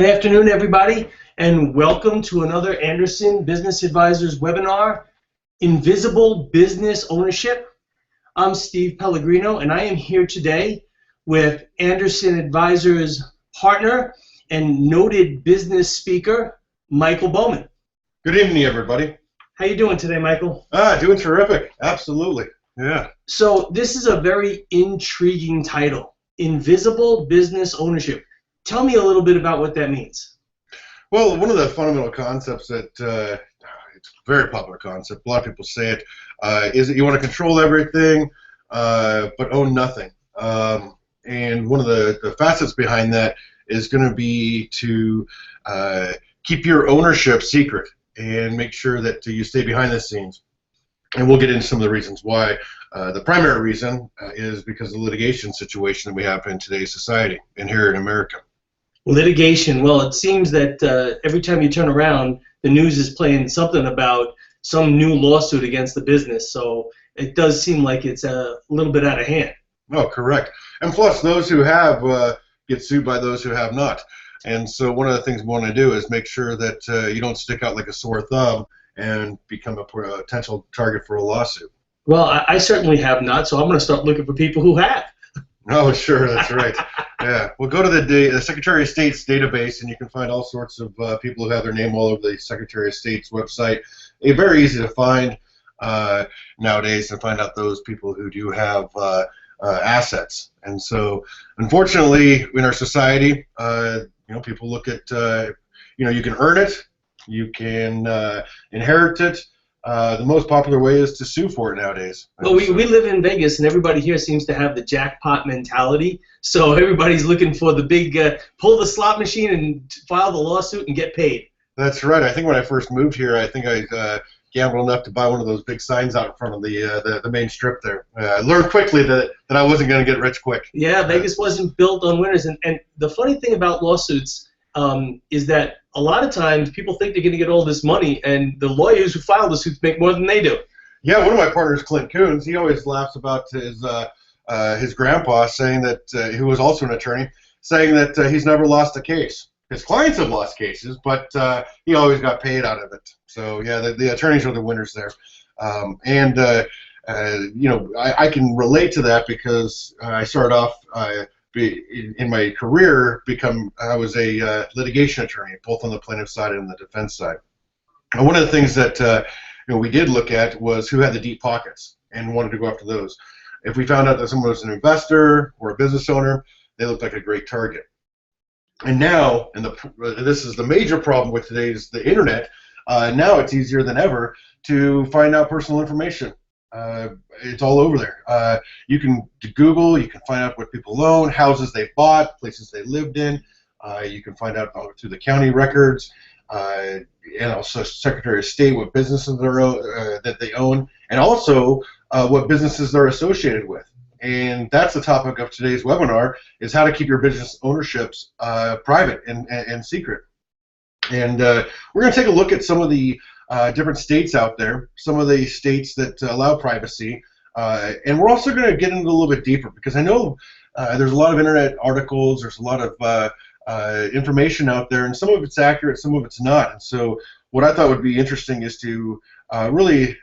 Good afternoon, everybody, and welcome to another Anderson Business Advisors webinar, Invisible Business Ownership. I'm Steve Pellegrino, and I am here today with Anderson Advisors partner and noted business speaker, Michael Bowman. Good evening, everybody. How you doing today, Michael? Doing terrific. Absolutely. Yeah. So this is a very intriguing title, Invisible Business Ownership. Tell me a little bit about what that means. Well, one of the fundamental concepts that it's a very popular concept, a lot of people say it, is that you want to control everything but own nothing. And one of the facets behind that is going to be to keep your ownership secret and make sure that you stay behind the scenes. And we'll get into some of the reasons why. The primary reason is because of the litigation situation that we have in today's society and here in America. Litigation. Well, it seems that every time you turn around, the news is playing something about some new lawsuit against the business. So it does seem like it's a little bit out of hand. Oh, correct. And plus, those who have get sued by those who have not. And so one of the things we want to do is make sure that you don't stick out like a sore thumb and become a potential target for a lawsuit. Well, I certainly have not, so I'm going to start looking for people who have. Oh, sure, that's right. Yeah, well, go to the Secretary of State's database, and you can find all sorts of people who have their name all over the Secretary of State's website. It's very easy to find nowadays and find out those people who do have assets. And so, unfortunately, in our society, people look at, you can earn it, you can inherit it. The most popular way is to sue for it nowadays. Well, we live in Vegas, and everybody here seems to have the jackpot mentality. So everybody's looking for the big, pull the slot machine and file the lawsuit and get paid. That's right. I think when I first moved here, I think I gambled enough to buy one of those big signs out in front of the main strip there. I learned quickly that I wasn't going to get rich quick. Yeah, Vegas wasn't built on winners. And the funny thing about lawsuits is that a lot of times people think they're going to get all this money, and the lawyers who file the suits make more than they do. Yeah, one of my partners, Clint Coons, he always laughs about his grandpa saying that, who was also an attorney, saying that he's never lost a case. His clients have lost cases, but he always got paid out of it. So yeah, the attorneys are the winners there. I can relate to that because I started off in my career, I was a litigation attorney, both on the plaintiff side and the defense side. And one of the things that we did look at was who had the deep pockets and wanted to go after those. If we found out that someone was an investor or a business owner, they looked like a great target. And now, this is the major problem with the internet, now it's easier than ever to find out personal information. It's all over there. You can Google, you can find out what people own, houses they bought, places they lived in. You can find out through the county records, and also Secretary of State what businesses that they own, and also what businesses they're associated with. And that's the topic of today's webinar, is how to keep your business ownerships private and secret. And we're going to take a look at some of the different states out there, some of the states that allow privacy, and we're also going to get into a little bit deeper, because I know there's a lot of internet articles, there's a lot of information out there, and some of it's accurate, some of it's not. And so what I thought would be interesting is to really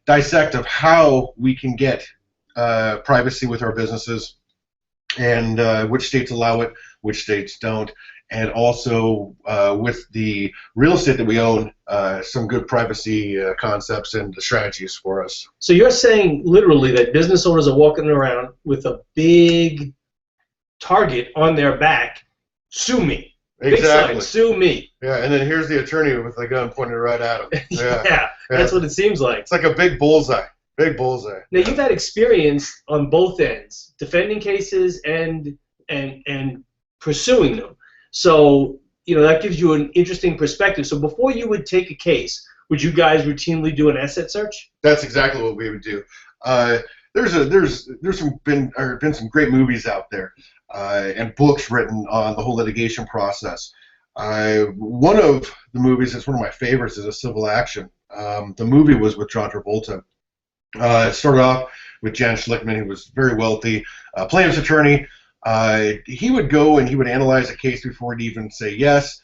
dissect of how we can get privacy with our businesses, and which states allow it, which states don't, and also with the real estate that we own, some good privacy concepts and strategies for us. So you're saying literally that business owners are walking around with a big target on their back, sue me. Exactly. Big sign, sue me. Yeah, and then here's the attorney with the gun pointed right at him. Yeah, that's what it seems like. It's like a big bullseye. Big bullseye. Now, you've had experience on both ends, defending cases and pursuing them. So, that gives you an interesting perspective. So before you would take a case, would you guys routinely do an asset search? That's exactly what we would do. There's been some great movies out there and books written on the whole litigation process. One of the movies that's one of my favorites is A Civil Action. The movie was with John Travolta. It started off with Jan Schlickman, who was very wealthy, plaintiff's attorney, he would go and he would analyze a case before he'd even say yes.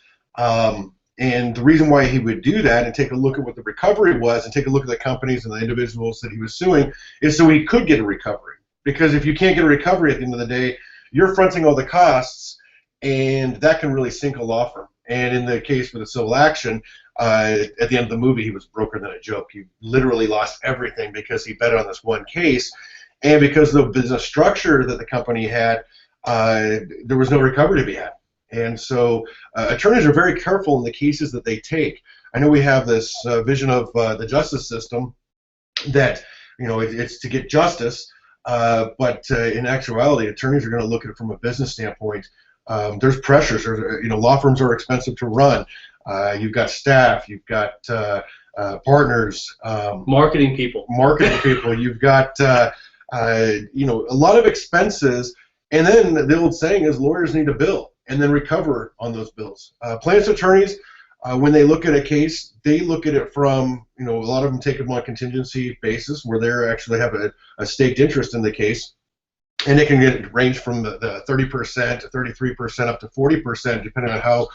And the reason why he would do that and take a look at what the recovery was and take a look at the companies and the individuals that he was suing is so he could get a recovery. Because if you can't get a recovery at the end of the day, you're fronting all the costs, and that can really sink a law firm. And in the case with the civil action, at the end of the movie, he was broker than a joke. He literally lost everything because he bet on this one case, and because of the business structure that the company had, there was no recovery to be had. And so attorneys are very careful in the cases that they take. I know we have this vision of the justice system that, it's to get justice, but in actuality, attorneys are going to look at it from a business standpoint. There's pressures. Law firms are expensive to run. You've got staff. You've got partners. Marketing people. You've got a lot of expenses. And then the old saying is lawyers need to bill and then recover on those bills. Plaintiffs' attorneys, when they look at a case, they look at it from, a lot of them take it on a contingency basis where they actually have a staked interest in the case. And it can range from the 30% to 33% up to 40%, depending on how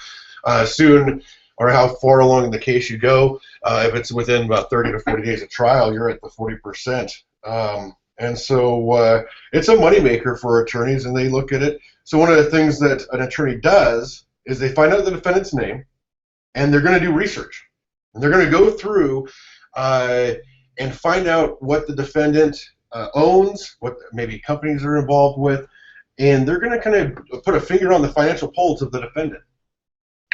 soon or how far along in the case you go. If it's within about 30 to 40 days of trial, you're at the 40%. And so it's a moneymaker for attorneys, and they look at it. So one of the things that an attorney does is they find out the defendant's name, and they're going to do research. And they're going to go through and find out what the defendant owns, what maybe companies are involved with, and they're going to kind of put a finger on the financial pulse of the defendant.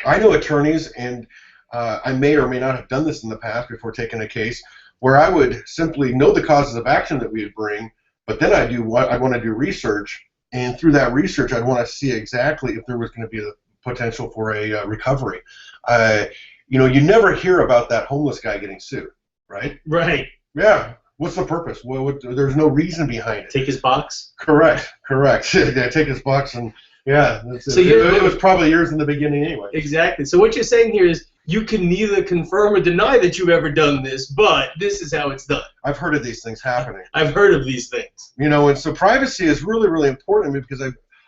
I know attorneys, and I may or may not have done this in the past before taking a case, where I would simply know the causes of action that we would bring, but then I want to do research, and through that research, I'd want to see exactly if there was going to be the potential for a recovery. You never hear about that homeless guy getting sued, right? Right. Yeah. What's the purpose? There's no reason behind it. Take his box? Correct. Yeah, take his box, and yeah. So it was probably yours in the beginning anyway. Exactly. So what you're saying here is you can neither confirm or deny that you've ever done this, but this is how it's done. I've heard of these things happening. I've heard of these things. And so privacy is really, really important because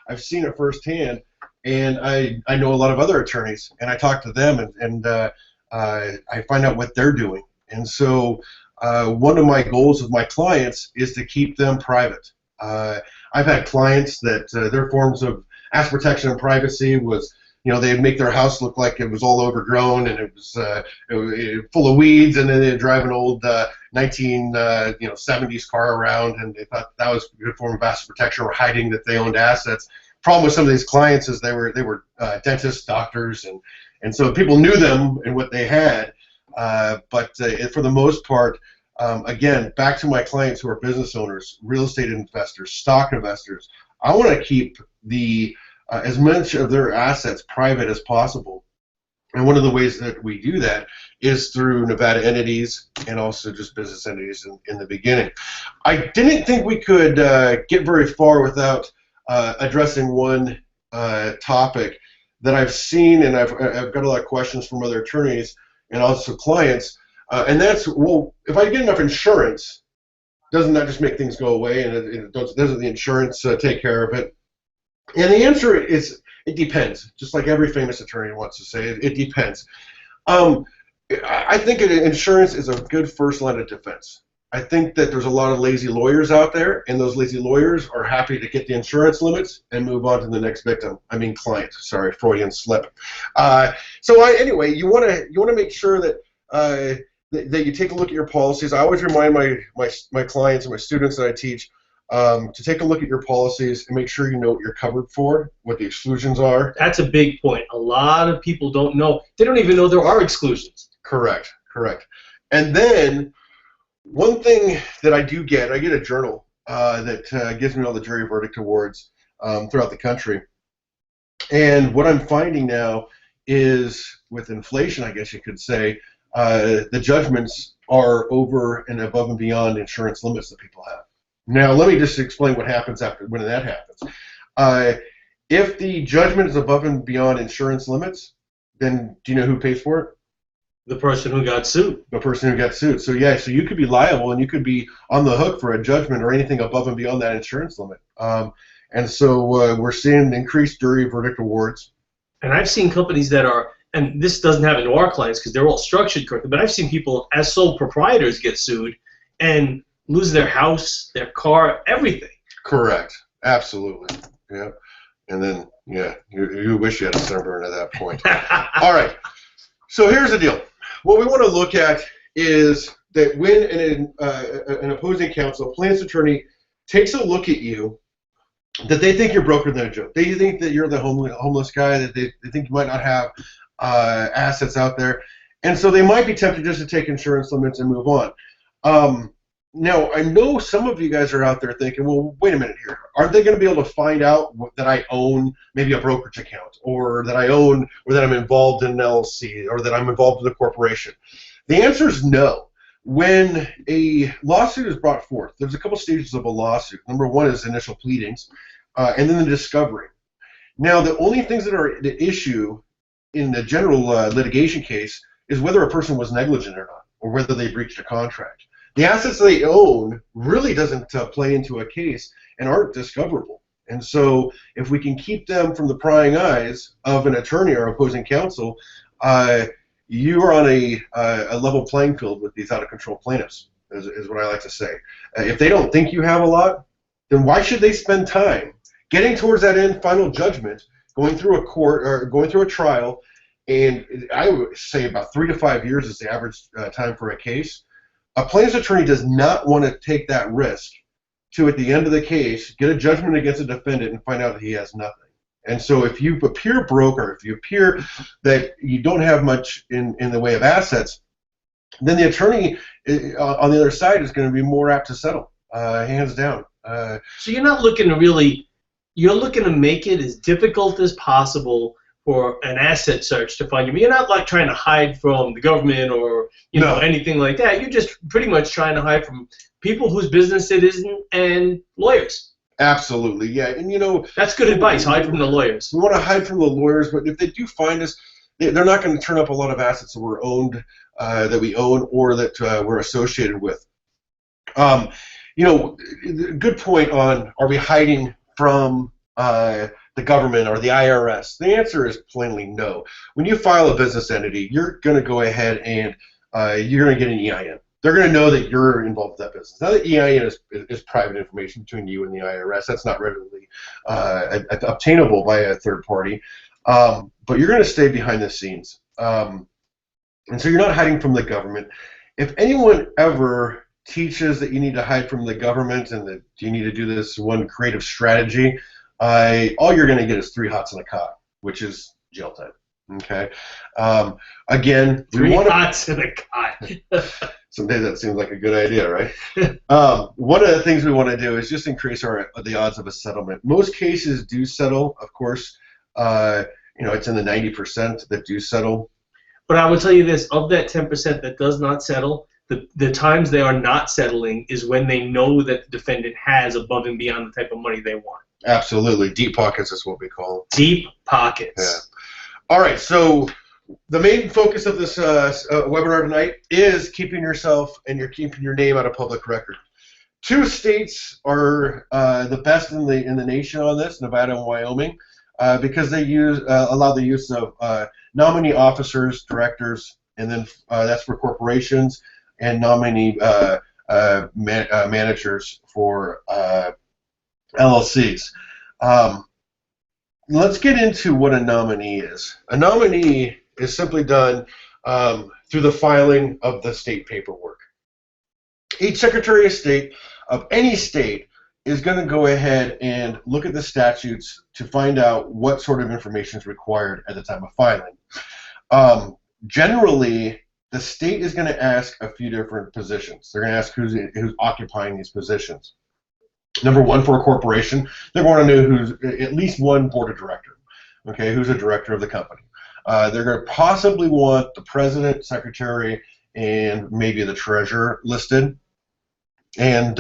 I've seen it firsthand, and I know a lot of other attorneys, and I talk to them, and I find out what they're doing. And so one of my goals with my clients is to keep them private. I've had clients that their forms of asset protection and privacy was, they'd make their house look like it was all overgrown and it was full of weeds, and then they'd drive an old 1970s car around, and they thought that was a good form of asset protection or hiding that they owned assets. Problem with some of these clients is they were dentists, doctors, and so people knew them and what they had. But for the most part, again, back to my clients who are business owners, real estate investors, stock investors, I want to keep as much of their assets private as possible. And one of the ways that we do that is through Nevada entities and also just business entities in the beginning. I didn't think we could get very far without addressing one topic that I've seen, and I've got a lot of questions from other attorneys and also clients, and that's, well, if I get enough insurance, doesn't that just make things go away, and doesn't the insurance take care of it? And the answer is, it depends. Just like every famous attorney wants to say, it depends. I think insurance is a good first line of defense. I think that there's a lot of lazy lawyers out there, and those lazy lawyers are happy to get the insurance limits and move on to the next victim. I mean client. Sorry, Freudian slip. Anyway, you want to make sure that that you take a look at your policies. I always remind my clients and my students that I teach to take a look at your policies and make sure you know what you're covered for, what the exclusions are. That's a big point. A lot of people don't know. They don't even know there are exclusions. Correct. And then one thing that I get a journal that gives me all the jury verdict awards throughout the country. And what I'm finding now is, with inflation, I guess you could say, the judgments are over and above and beyond insurance limits that people have. Now, let me just explain what happens when that happens. If the judgment is above and beyond insurance limits, then do you know who pays for it? The person who got sued. The person who got sued. So yeah, so you could be liable and you could be on the hook for a judgment or anything above and beyond that insurance limit. And And so we're seeing increased jury verdict awards. And I've seen companies that are, and this doesn't happen to our clients because they're all structured correctly, but I've seen people as sole proprietors get sued and lose their house, their car, everything. Correct. Absolutely. Yeah. And then, yeah, you wish you had a sunburn at that point. All right. So here's the deal. What we want to look at is that when an opposing counsel, plaintiff's attorney, takes a look at you, that they think you're broker than a joke. They think that you're the homeless guy, that they think you might not have assets out there. And so they might be tempted just to take insurance limits and move on. Now, I know some of you guys are out there thinking, well, wait a minute here. Aren't they going to be able to find out that I own maybe a brokerage account, or that I own, or that I'm involved in an LLC, or that I'm involved in a corporation? The answer is no. When a lawsuit is brought forth, there's a couple stages of a lawsuit. Number one is initial pleadings, and then the discovery. Now, the only things that are at issue in the general litigation case is whether a person was negligent or not, or whether they breached a contract. The assets they own really doesn't play into a case and aren't discoverable. And so if we can keep them from the prying eyes of an attorney or opposing counsel, you are on a level playing field with these out-of-control plaintiffs, is what I like to say. If they don't think you have a lot, then why should they spend time getting towards that end final judgment, going through a court or going through a trial? And I would say about 3 to 5 years is the average time for a case. A plaintiff's attorney does not want to take that risk to, at the end of the case, get a judgment against a defendant and find out that he has nothing. And so if you appear broke, or if you appear that you don't have much in the way of assets, then the attorney on the other side is going to be more apt to settle, hands down. So you're not looking to really, you're looking to make it as difficult as possible for an asset search to find you. You're not like trying to hide from the government or know anything like that. You're just pretty much trying to hide from people whose business it isn't and lawyers. Absolutely, yeah. And that's good advice. Hide from the lawyers. We want to hide from the lawyers, but if they do find us, they're not going to turn up a lot of assets that we're owned, that we own, or that we're associated with. Good point on, are we hiding from the government or the IRS? The answer is plainly no. When you file a business entity, you're going to go ahead and you're going to get an EIN. They're going to know that you're involved with that business. Now, the EIN is private information between you and the IRS. That's not readily obtainable by a third party. But you're going to stay behind the scenes. And so you're not hiding from the government. If anyone ever teaches that you need to hide from the government and that you need to do this one creative strategy, all you're going to get is 3 hots and a cot, which is jail time. Okay. Again, 3 hots and a cot. Some days that seems like a good idea, right? One of the things we want to do is just increase the odds of a settlement. Most cases do settle, of course. It's in the 90% that do settle. But I will tell you this: of that 10% that does not settle, the times they are not settling is when they know that the defendant has above and beyond the type of money they want. Absolutely. Deep pockets is what we call them. Deep pockets. Yeah. All right. So the main focus of this webinar tonight is keeping yourself and keeping your name out of public record. 2 states are the best in the nation on this, Nevada and Wyoming, because they allow the use of nominee officers, directors, and then that's for corporations, and nominee managers for LLCs. Let's get into what a nominee is. A nominee is simply done through the filing of the state paperwork. Each Secretary of State of any state is going to go ahead and look at the statutes to find out what sort of information is required at the time of filing. Generally, the state is going to ask a few different positions. They're going to ask who's occupying these positions. Number one, for a corporation, they're going to know who's at least one board of director, okay, who's a director of the company. They're going to possibly want the president, secretary, and maybe the treasurer listed. And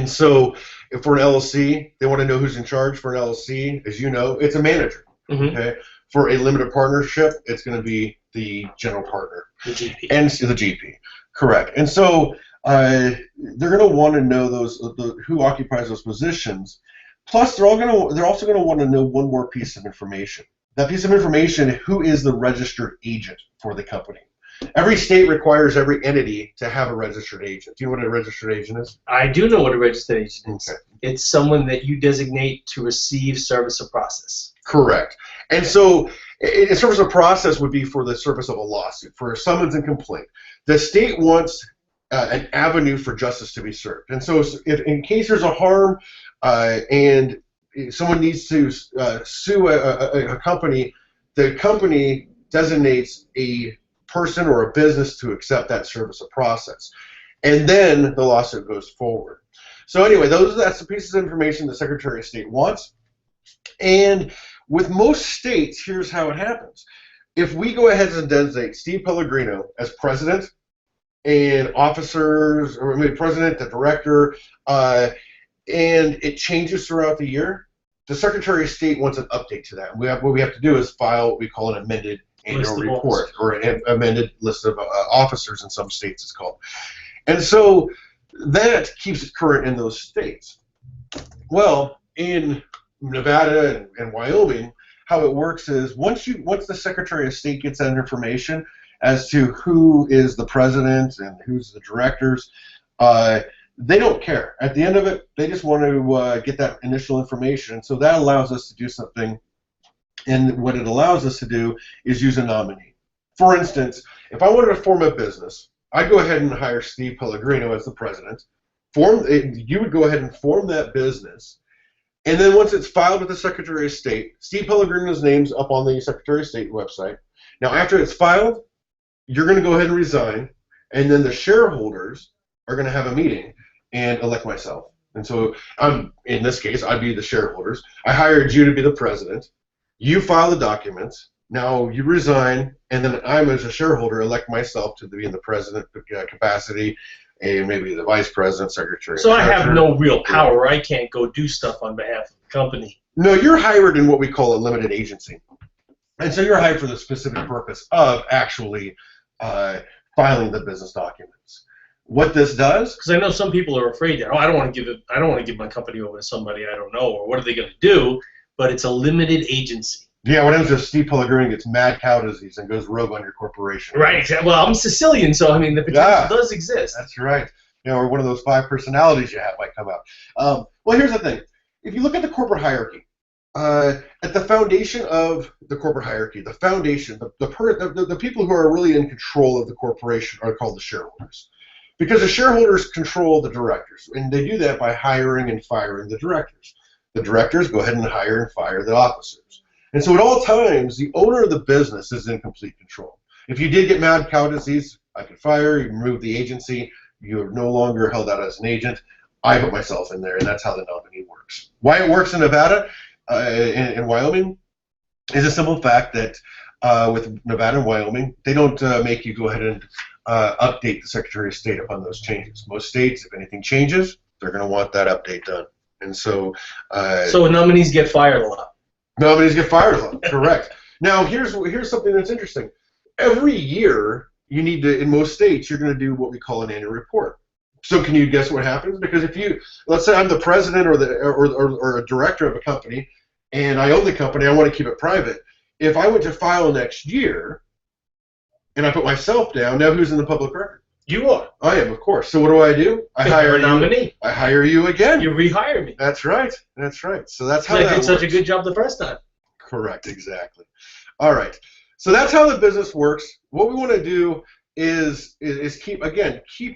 so if for an LLC, they want to know who's in charge. For an LLC, as you know, it's a manager. Mm-hmm. Okay. For a limited partnership, it's going to be the general partner. The GP. And the GP. Correct. And so they're going to want to know who occupies those positions. Plus, they're also going to want to know one more piece of information. That piece of information: who is the registered agent for the company? Every state requires every entity to have a registered agent. Do you know what a registered agent is? I do know what a registered agent is. Okay. It's someone that you designate to receive service of process. Correct. And so a service of process would be for the service of a lawsuit, for a summons and complaint. The state wants an avenue for justice to be served. And so if in case there's a harm and someone needs to sue a company, the company designates a person or a business to accept that service of process. And then the lawsuit goes forward. So anyway, that's the pieces of information the Secretary of State wants. And with most states, here's how it happens. If we go ahead and designate Steve Pellegrino as president and officers, or maybe president, the director, and it changes throughout the year, the Secretary of State wants an update to that. What we have to do is file what we call an amended annual report, or an amended list of officers in some states it's called. And so that keeps it current in those states. Well, in Nevada and Wyoming, how it works is once the Secretary of State gets that information as to who is the president and who's the directors, they don't care. At the end of it, they just want to get that initial information. So that allows us to do something. And what it allows us to do is use a nominee. For instance, if I wanted to form a business, I'd go ahead and hire Steve Pellegrino as the president. You would go ahead and form that business. And then once it's filed with the Secretary of State, Steve Pellegrino's name's up on the Secretary of State website. Now, after it's filed, you're going to go ahead and resign. And then the shareholders are going to have a meeting and elect myself. And so in this case, I'd be the shareholders. I hired you to be the president. You file the documents. Now you resign, and then I'm, as a shareholder, elect myself to be in the president capacity, and maybe the vice president, secretary. So I have no real power. I can't go do stuff on behalf of the company. No, you're hired in what we call a limited agency, and so you're hired for the specific purpose of actually filing the business documents. What this does, because I know some people are afraid that, I don't want to give my company over to somebody I don't know, or what are they going to do? But it's a limited agency. Yeah, what happens if Steve Pellegrino gets mad cow disease and goes rogue on your corporation? Right. Well, I'm Sicilian, so I mean the potential does exist. That's right. Or one of those 5 personalities you have might come out. Well, here's the thing. If you look at the corporate hierarchy, at the foundation of the corporate hierarchy, the foundation, the people who are really in control of the corporation are called the shareholders. Because the shareholders control the directors, and they do that by hiring and firing the directors. The directors go ahead and hire and fire the officers. And so at all times, the owner of the business is in complete control. If you did get mad cow disease, I could fire, you remove the agency, you're no longer held out as an agent. I put myself in there, and that's how the nominee works. Why it works in Nevada and Wyoming is a simple fact that with Nevada and Wyoming, they don't make you go ahead and update the Secretary of State upon those changes. Most states, if anything changes, they're going to want that update done. And so nominees get fired a lot. Nominees get fired a lot, correct. Now, here's something that's interesting. Every year, you need to, in most states, you're going to do what we call an annual report. So can you guess what happens? Because if you, let's say I'm the president or a director of a company, and I own the company, I want to keep it private. If I went to file next year, and I put myself down, now who's in the public record? You are. I am, of course. So what do? I hire a nominee. I hire you again. You rehire me. That's right. That's right. So that's how I that did works. such a good job the first time. Correct. Exactly. All right. So that's how the business works. What we want to do is keep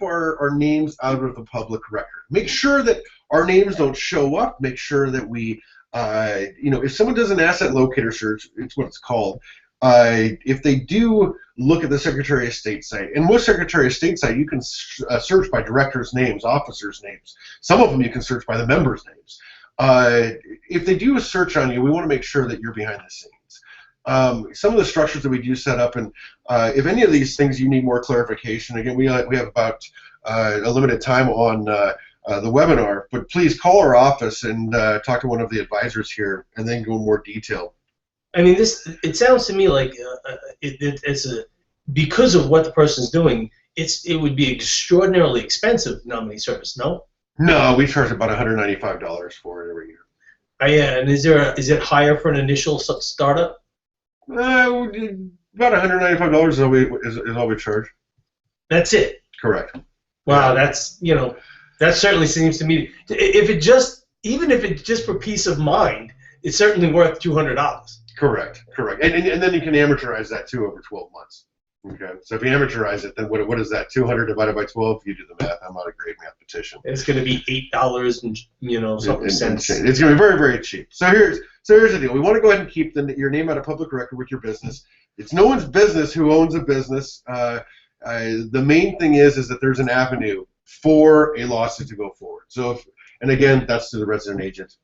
our names out of the public record. Make sure that our names don't show up. Make sure that we, if someone does an asset locator search, it's what it's called. If they do look at the Secretary of State site, and most Secretary of State site, you can search by directors' names, officers' names. Some of them you can search by the members' names. If they do a search on you, we want to make sure that you're behind the scenes. Some of the structures that we do set up, and if any of these things you need more clarification, again, we have about a limited time on the webinar, but please call our office and talk to one of the advisors here, and then go in more detail. I mean, it sounds to me like because of what the person's doing, it would be extraordinarily expensive nominee service, no? No, we charge about $195 for it every year. Yeah, and is it higher for an initial startup? About $195 is all we charge. That's it. Correct. Wow, that's that certainly seems to me even if it's just for peace of mind, it's certainly worth $200. Correct. And then you can amortize that too over 12 months. Okay, so if you amortize it, then what is that? 200 divided by 12. You do the math. I'm not a great mathematician. It's going to be $8 and something cents. It's going to be very, very cheap. So here's the deal. We want to go ahead and keep your name out of public record with your business. It's no one's business who owns a business. The main thing is that there's an avenue for a lawsuit to go forward. So and again, that's to the resident agent.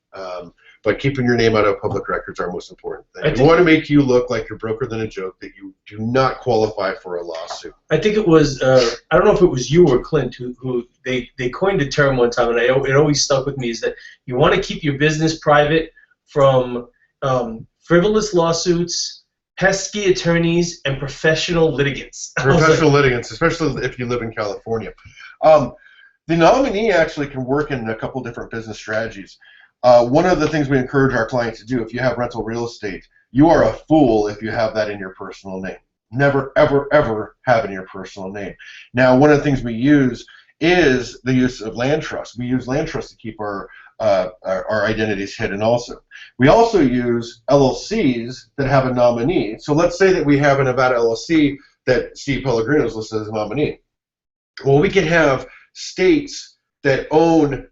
But keeping your name out of public records are our most important thing. We want to make you look like you're broker than a joke, that you do not qualify for a lawsuit. I think it was, I don't know if it was you or Clint who they coined a term one time, and it always stuck with me, is that you want to keep your business private from frivolous lawsuits, pesky attorneys, and professional litigants. Professional litigants, especially if you live in California. The nominee actually can work in a couple different business strategies. One of the things we encourage our clients to do, if you have rental real estate, you are a fool if you have that in your personal name. Never, ever, ever have it in your personal name. Now, one of the things we use is the use of land trust. We use land trust to keep our identities hidden also. We also use LLCs that have a nominee. So let's say that we have a Nevada LLC that Steve Pellegrino is listed as a nominee. Well, we can have states that own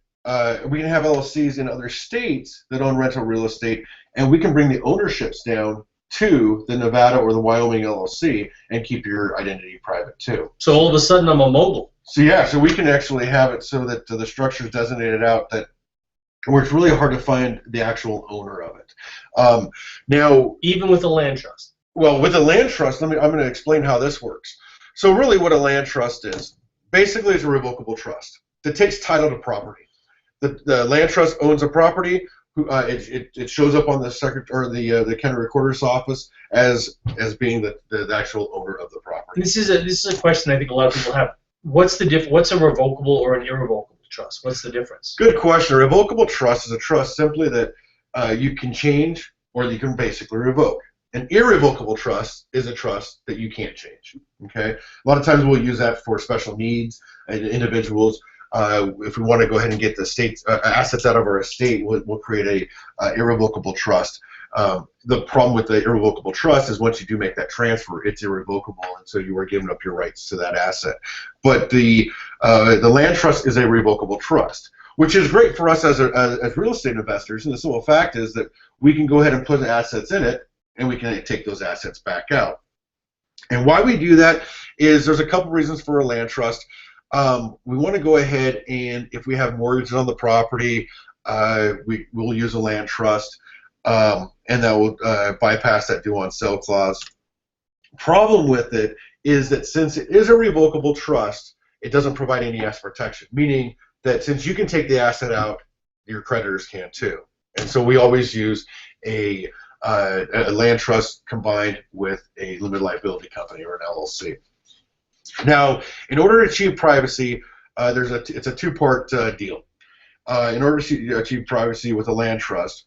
we can have LLCs in other states that own rental real estate, and we can bring the ownerships down to the Nevada or the Wyoming LLC and keep your identity private too. So all of a sudden I'm a mogul. So yeah, so we can actually have it so that the structure is designated out that where it's really hard to find the actual owner of it. Now, even with a land trust. Well, with a land trust, I'm going to explain how this works. So really what a land trust is, basically it's a revocable trust that takes title to property. The land trust owns a property. It shows up on the the county recorder's office as being the actual owner of the property. This is a question I think a lot of people have. What's a revocable or an irrevocable trust? What's the difference? Good question. A revocable trust is a trust simply that you can change or you can basically revoke. An irrevocable trust is a trust that you can't change. Okay. A lot of times we'll use that for special needs individuals. If we want to go ahead and get the state's assets out of our estate, we'll create a irrevocable trust. The problem with the irrevocable trust is once you do make that transfer, it's irrevocable, and so you are giving up your rights to that asset. But the land trust is a revocable trust, which is great for us as real estate investors. And the simple fact is that we can go ahead and put assets in it, and we can take those assets back out. And why we do that is there's a couple reasons for a land trust. We want to go ahead and if we have mortgages on the property, we'll use a land trust, and that will bypass that due on sale clause. Problem with it is that since it is a revocable trust, it doesn't provide any asset protection, meaning that since you can take the asset out, your creditors can too. And so we always use a land trust combined with a limited liability company or an LLC. Now, in order to achieve privacy, it's a two-part deal. In order to achieve privacy with a land trust,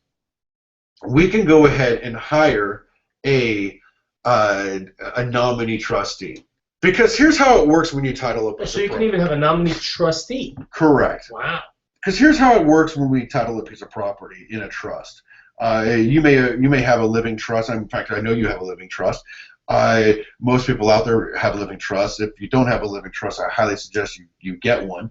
we can go ahead and hire a nominee trustee. Because here's how it works when you title a piece of property. So you can even have a nominee trustee? Correct. Wow. Because here's how it works when we title a piece of property in a trust. You may have a living trust. In fact, I know you have a living trust. Most people out there have a living trust. If you don't have a living trust, I highly suggest you get one,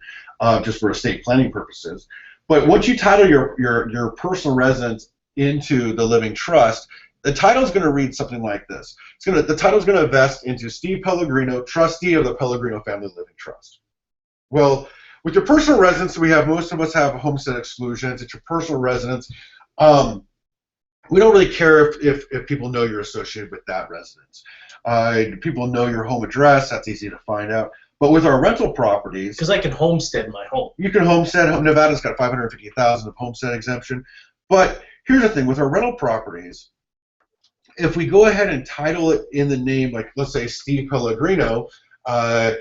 just for estate planning purposes. But once you title your personal residence into the living trust, the title is going to read something like this. The title is going to vest into Steve Pellegrino, trustee of the Pellegrino Family Living Trust. Well, with your personal residence, most of us have homestead exclusions. It's your personal residence. We don't really care if people know you're associated with that residence. People know your home address. That's easy to find out. But with our rental properties, because I can homestead my home. You can homestead. Nevada's got $550,000 of homestead exemption. But here's the thing: with our rental properties, if we go ahead and title it in the name, like let's say Steve Pellegrino of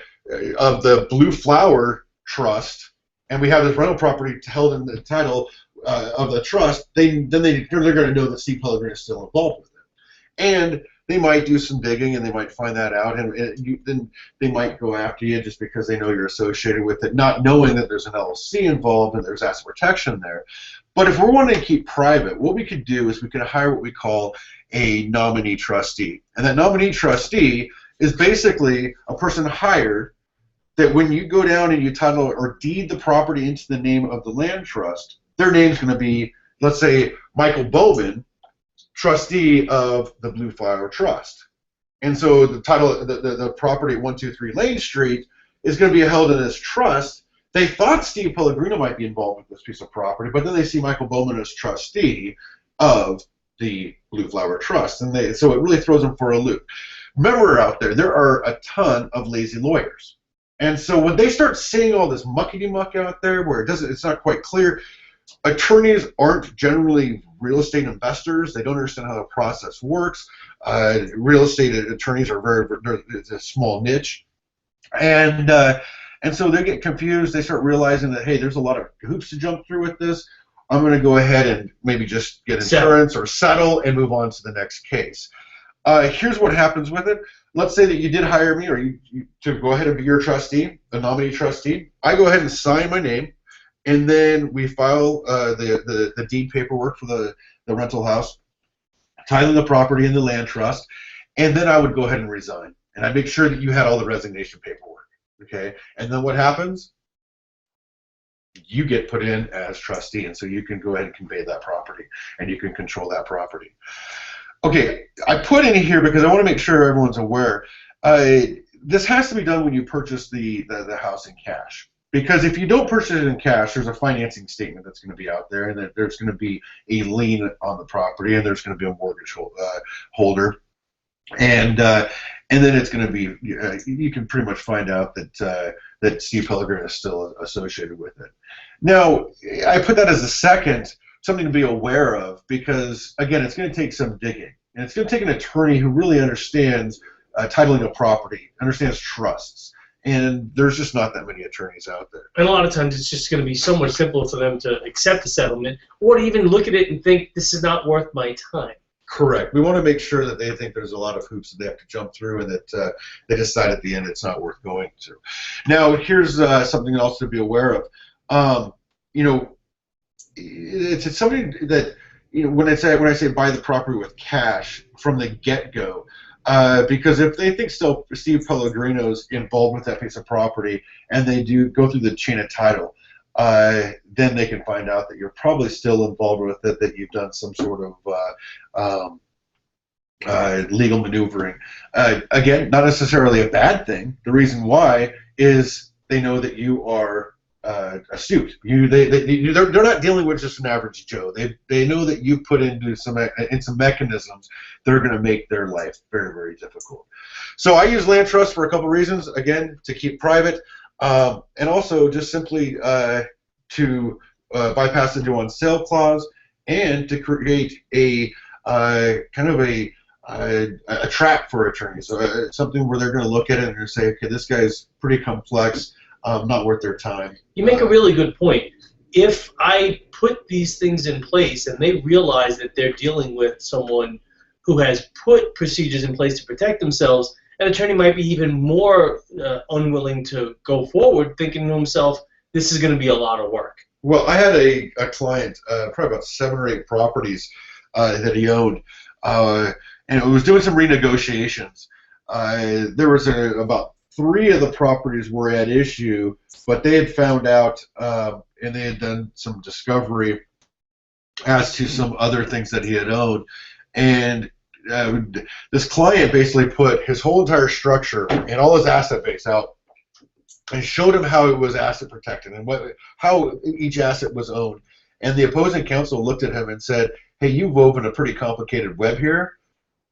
the Blue Flower Trust, and we have this rental property held in the title of the trust, they're going to know that Steve Pellegrino is still involved with it, and they might do some digging and they might find that out, and then they might go after you just because they know you're associated with it, not knowing that there's an LLC involved and there's asset protection there. But if we're wanting to keep private, what we could do is we could hire what we call a nominee trustee, and that nominee trustee is basically a person hired that when you go down and you title or deed the property into the name of the land trust, their name's going to be, let's say, Michael Bowman, trustee of the Blue Flower Trust. And so the title, the property at 123 Lane Street is going to be held in this trust. They thought Steve Pellegrino might be involved with this piece of property, but then they see Michael Bowman as trustee of the Blue Flower Trust, and so it really throws them for a loop. Remember out there are a ton of lazy lawyers. And so when they start seeing all this muckety-muck out there where it's not quite clear, attorneys aren't generally real estate investors. They don't understand how the process works. Real estate attorneys are it's a small niche. And so they get confused. They start realizing that, hey, there's a lot of hoops to jump through with this. I'm going to go ahead and maybe just get insurance or settle and move on to the next case. Here's what happens with it. Let's say that you did hire me, or you to go ahead and be your trustee, the nominee trustee. I go ahead and sign my name, and then we file the deed paperwork for the rental house, titling the property in the land trust, and then I would go ahead and resign. And I make sure that you had all the resignation paperwork, okay? And then what happens? You get put in as trustee, and so you can go ahead and convey that property, and you can control that property. Okay, I put in here because I want to make sure everyone's aware. This has to be done when you purchase the house in cash. Because if you don't purchase it in cash, there's a financing statement that's going to be out there, and that there's going to be a lien on the property, and there's going to be a mortgage holder, and then it's going to be you can pretty much find out that Steve Pellegrino is still associated with it. Now, I put that as a second, something to be aware of, because again, it's going to take some digging, and it's going to take an attorney who really understands titling a property, understands trusts. And there's just not that many attorneys out there. And a lot of times it's just going to be so much simpler for them to accept the settlement or to even look at it and think this is not worth my time. Correct. We want to make sure that they think there's a lot of hoops that they have to jump through, and that they decide at the end it's not worth going through. Now, here's something else to be aware of. It's something that, when I say buy the property with cash from the get-go, because if they think Steve Pellegrino's involved with that piece of property and they do go through the chain of title, then they can find out that you're probably still involved with it, that you've done some sort of legal maneuvering. Again, not necessarily a bad thing. The reason why is they know that you are astute. They're not dealing with just an average Joe. They know that you put into some mechanisms that are going to make their life very, very difficult. So I use land trust for a couple reasons. Again, to keep private, and also just simply to bypass the due on sale clause, and to create a kind of a trap for attorneys, something where they're going to look at it and say, okay, this guy's pretty complex. Not worth their time. You make a really good point. If I put these things in place and they realize that they're dealing with someone who has put procedures in place to protect themselves, an attorney might be even more unwilling to go forward, thinking to himself, this is going to be a lot of work. Well, I had a client, probably about 7 or 8 properties that he owned, and it was doing some renegotiations. There was about 3 of the properties were at issue, but they had found out, and they had done some discovery as to some other things that he had owned. And this client basically put his whole entire structure and all his asset base out and showed him how it was asset protected and how each asset was owned. And the opposing counsel looked at him and said, hey, you've woven a pretty complicated web here.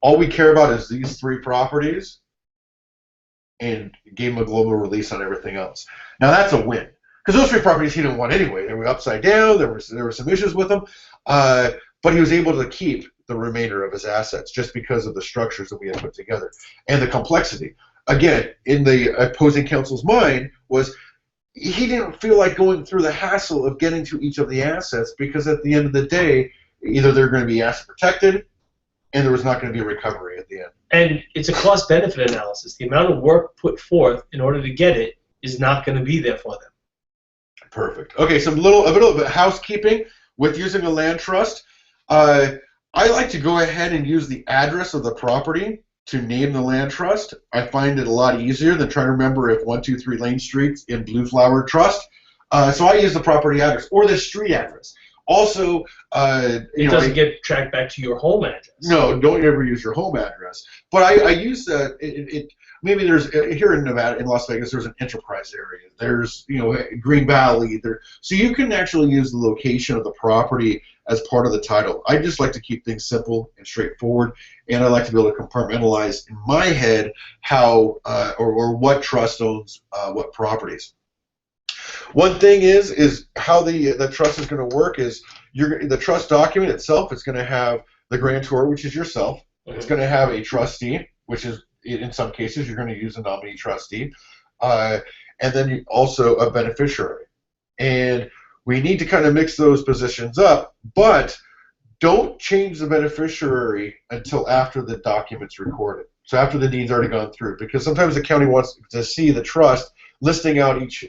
All we care about is these 3 properties. And gave him a global release on everything else. Now that's a win, because those 3 properties he didn't want anyway. They were upside down. There were some issues with them, but he was able to keep the remainder of his assets just because of the structures that we had put together and the complexity. Again, in the opposing counsel's mind was, he didn't feel like going through the hassle of getting to each of the assets, because at the end of the day, either they're going to be asset protected and there was not going to be a recovery at the end. And it's a cost-benefit analysis. The amount of work put forth in order to get it is not going to be there for them. Perfect. Okay, so a little bit of housekeeping with using a land trust. I like to go ahead and use the address of the property to name the land trust. I find it a lot easier than trying to remember if 123 Lane Street's in Blue Flower Trust. So I use the property address or the street address. Also, it doesn't get tracked back to your home address. No, don't ever use your home address. But I use maybe there's here in Nevada, in Las Vegas, there's an enterprise area. There's Green Valley. So you can actually use the location of the property as part of the title. I just like to keep things simple and straightforward, and I like to be able to compartmentalize in my head how or what trust owns what properties. One thing is how the trust is going to work is the trust document itself is going to have the grantor, which is yourself. It's going to have a trustee, which is in some cases you're going to use a nominee trustee, and then also a beneficiary. And we need to kind of mix those positions up, but don't change the beneficiary until after the document's recorded. So after the deed's already gone through, because sometimes the county wants to see the trust listing out each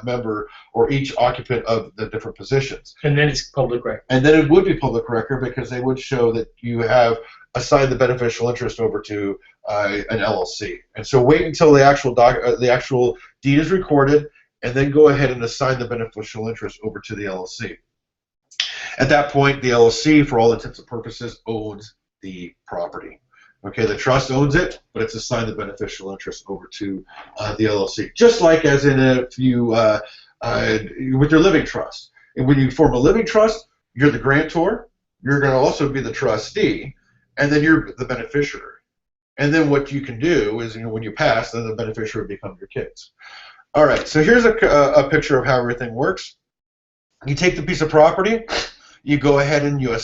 member or each occupant of the different positions. And then it's public record. And then it would be public record because they would show that you have assigned the beneficial interest over to an LLC. And so wait until the actual deed is recorded, and then go ahead and assign the beneficial interest over to the LLC. At that point, the LLC, for all intents and purposes, owns the property. Okay, the trust owns it, but it's assigned the beneficial interest over to the LLC. Just like as in if you with your living trust. And when you form a living trust, you're the grantor, you're going to also be the trustee, and then you're the beneficiary. And then what you can do is, when you pass, then the beneficiary become your kids. All right, so here's a picture of how everything works. You take the piece of property, you go ahead and you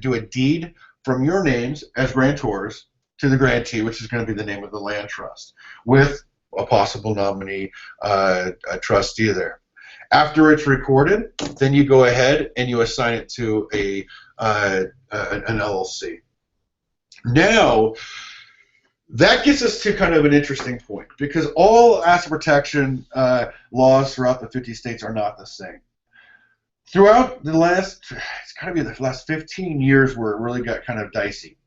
do a deed from your names as grantors to the grantee, which is going to be the name of the land trust, with a possible nominee a trustee there. After it's recorded, then you go ahead and you assign it to an LLC. Now, that gets us to kind of an interesting point, because all asset protection laws throughout the 50 states are not the same. Throughout the last, it's got to be the last 15 years where it really got kind of dicey.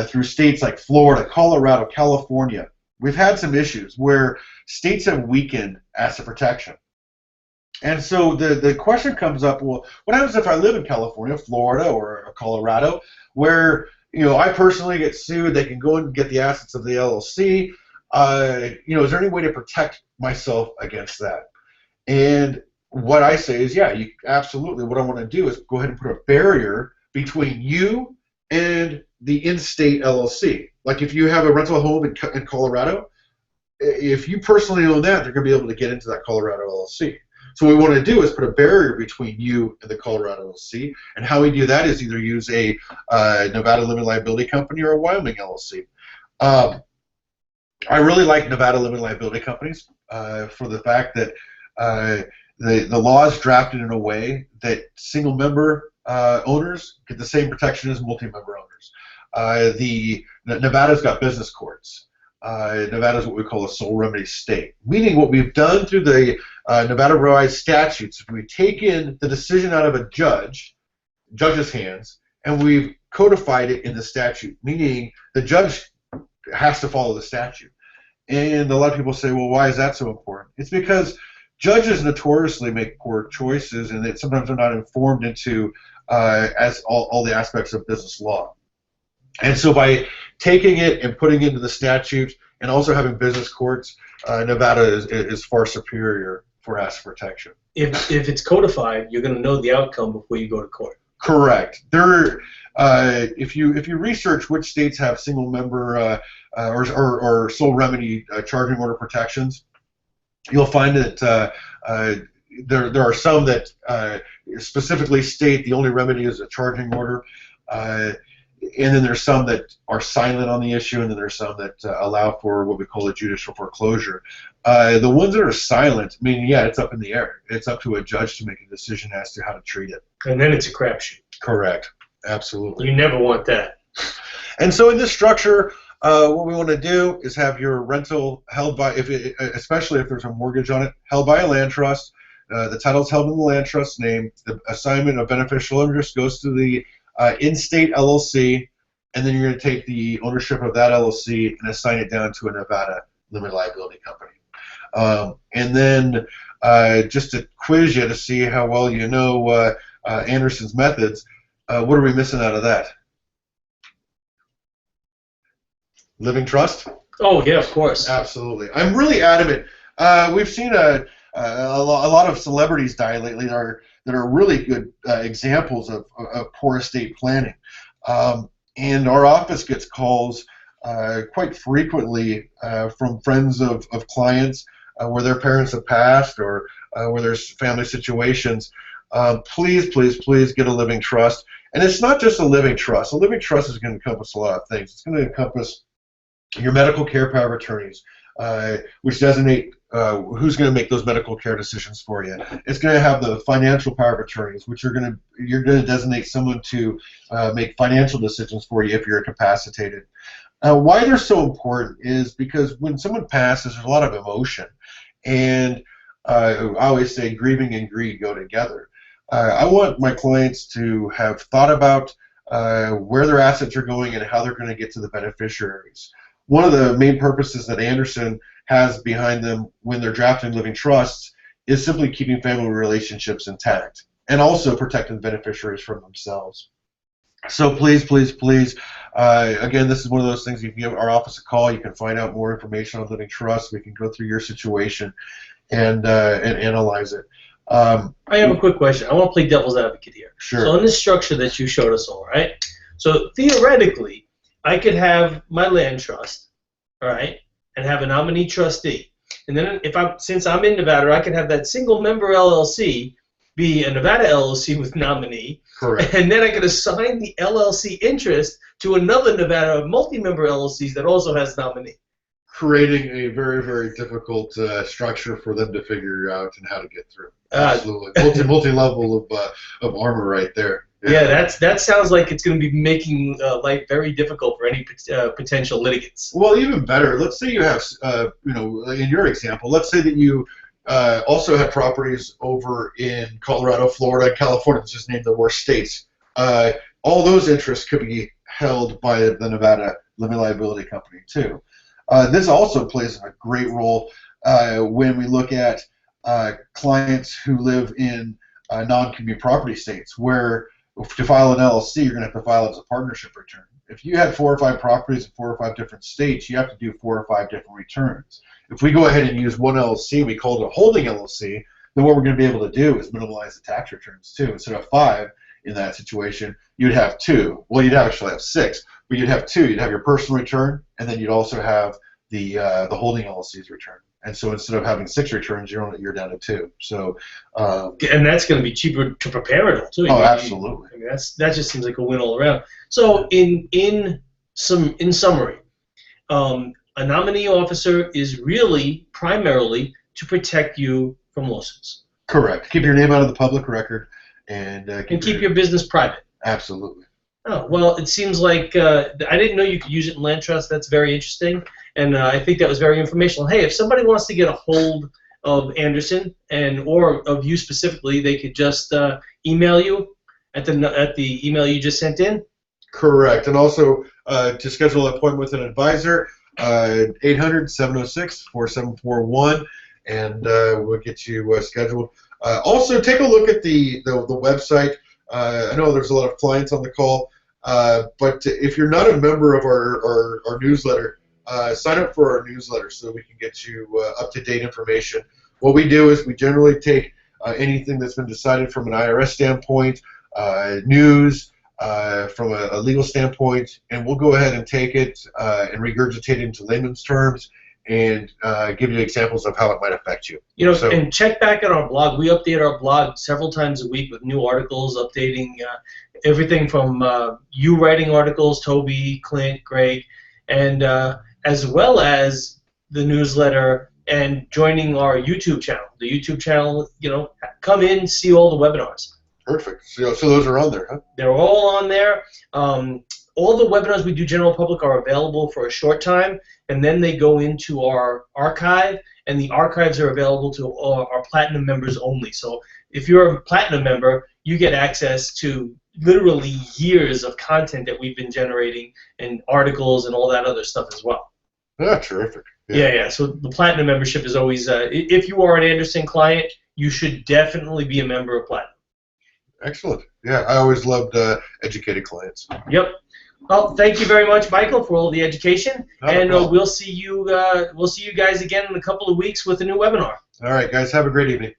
Through states like Florida, Colorado, California, we've had some issues where states have weakened asset protection. And so the question comes up, well, what happens if I live in California, Florida, or Colorado, where I personally get sued, they can go and get the assets of the LLC. Is there any way to protect myself against that? And what I say is, yeah, absolutely. What I want to do is go ahead and put a barrier between you and the in-state LLC. Like if you have a rental home in Colorado, if you personally own that, they're going to be able to get into that Colorado LLC. So what we want to do is put a barrier between you and the Colorado LLC, and how we do that is either use a Nevada Limited Liability Company or a Wyoming LLC. I really like Nevada Limited Liability Companies for the fact that the law is drafted in a way that single-member owners get the same protection as multi-member owners. Nevada's got business courts. Nevada is what we call a sole remedy state, meaning what we've done through the Nevada revised statutes, we've taken the decision out of a judge's hands, and we've codified it in the statute, meaning the judge has to follow the statute. And a lot of people say, well, why is that so important? It's because judges notoriously make poor choices, and that sometimes they're not informed into as all the aspects of business law. And so by taking it and putting it into the statute and also having business courts, Nevada is far superior for asset protection. If it's codified, you're going to know the outcome before you go to court. Correct. If you research which states have single member or sole remedy charging order protections, you'll find that there are some that specifically state the only remedy is a charging order. And then there's some that are silent on the issue, and then there's some that allow for what we call a judicial foreclosure. The ones that are silent, I mean, yeah, it's up in the air. It's up to a judge to make a decision as to how to treat it. And then it's a crapshoot. Correct. Absolutely. You never want that. And so in this structure, what we want to do is have your rental held by, especially if there's a mortgage on it, held by a land trust. The title is held in the land trust's name. The assignment of beneficial interest goes to the in-state LLC, and then you're going to take the ownership of that LLC and assign it down to a Nevada limited liability company. And then just to quiz you to see how well you know Anderson's methods, what are we missing out of that? Living trust? Oh, yeah, of course. Absolutely. I'm really adamant. We've seen a lot of celebrities die lately that are really good examples of poor estate planning. And our office gets calls quite frequently from friends of clients where their parents have passed or where there's family situations. Please, please, please get a living trust. And it's not just a living trust. A living trust is going to encompass a lot of things. It's going to encompass your medical care power of attorneys, which designate who's going to make those medical care decisions for you. It's going to have the financial power of attorneys, which you're going to designate someone to make financial decisions for you if you're incapacitated. Why they're so important is because when someone passes, there's a lot of emotion, and I always say grieving and greed go together. I want my clients to have thought about where their assets are going and how they're going to get to the beneficiaries. One of the main purposes that Anderson has behind them when they're drafting living trusts is simply keeping family relationships intact and also protecting beneficiaries from themselves. So please, please, please, again, this is one of those things, you can give our office a call, you can find out more information on living trusts, we can go through your situation and analyze it. I have a quick question. I want to play devil's advocate here. Sure. So in this structure that you showed us all, right? So theoretically, I could have my land trust, all right, and have a nominee trustee. And then since I'm in Nevada, I can have that single member LLC be a Nevada LLC with nominee. Correct. And then I could assign the LLC interest to another Nevada multi-member LLCs that also has nominee. Creating a very, very difficult structure for them to figure out and how to get through. Absolutely. Multi-level of armor right there. Yeah, that sounds like it's going to be making life very difficult for any potential litigants. Well, even better, let's say you have, in your example, let's say that you also have properties over in Colorado, Florida, California, let's just name the worst states. All those interests could be held by the Nevada Limited Liability Company, too. This also plays a great role when we look at clients who live in non-commute property states, where to file an LLC, you're going to have to file it as a partnership return. If you had 4 or 5 properties in 4 or 5 different states, you have to do 4 or 5 different returns. If we go ahead and use one LLC, we call it a holding LLC, then what we're going to be able to do is minimize the tax returns too. Instead of 5 in that situation, you'd have 2. Well, you'd actually have 6, but you'd have 2. You'd have your personal return, and then you'd also have the holding LLC's return. And so instead of having 6 returns, you're down to 2. So, and that's going to be cheaper to prepare it all too. Oh, absolutely. I mean, that just seems like a win all around. So in summary, a nominee officer is really primarily to protect you from lawsuits. Correct. Keep your name out of the public record and keep your business private. Absolutely. Oh, well, it seems like I didn't know you could use it in land trust. That's very interesting, and I think that was very informational. Hey, if somebody wants to get a hold of Anderson or of you specifically, they could just email you at the email you just sent in. Correct, and also to schedule an appointment with an advisor, 800-706-4741, and we'll get you scheduled. Also, take a look at the website. I know there's a lot of clients on the call, but if you're not a member of our newsletter, sign up for our newsletter so we can get you up-to-date information. What we do is we generally take anything that's been decided from an IRS standpoint, news, from a legal standpoint, and we'll go ahead and take it and regurgitate it into layman's terms and give you examples of how it might affect you. You know, So, and check back at our blog. We update our blog several times a week with new articles, updating everything from you writing articles, Toby, Clint, Greg, and as well as the newsletter and joining our YouTube channel. The YouTube channel, you know, come in, see all the webinars. perfect. So those are on there, huh? They're all on there. All the webinars we do general public are available for a short time, and then they go into our archive, and the archives are available to our Platinum members only. So if you're a Platinum member, you get access to literally years of content that we've been generating and articles and all that other stuff as well. Ah, terrific. Yeah. So the Platinum membership is always, if you are an Anderson client, you should definitely be a member of Platinum. Excellent. Yeah, I always loved educated clients. Yep. Well, thank you very much, Michael, for all the education, and problem. we'll see you guys again in a couple of weeks with a new webinar. All right, guys, have a great evening.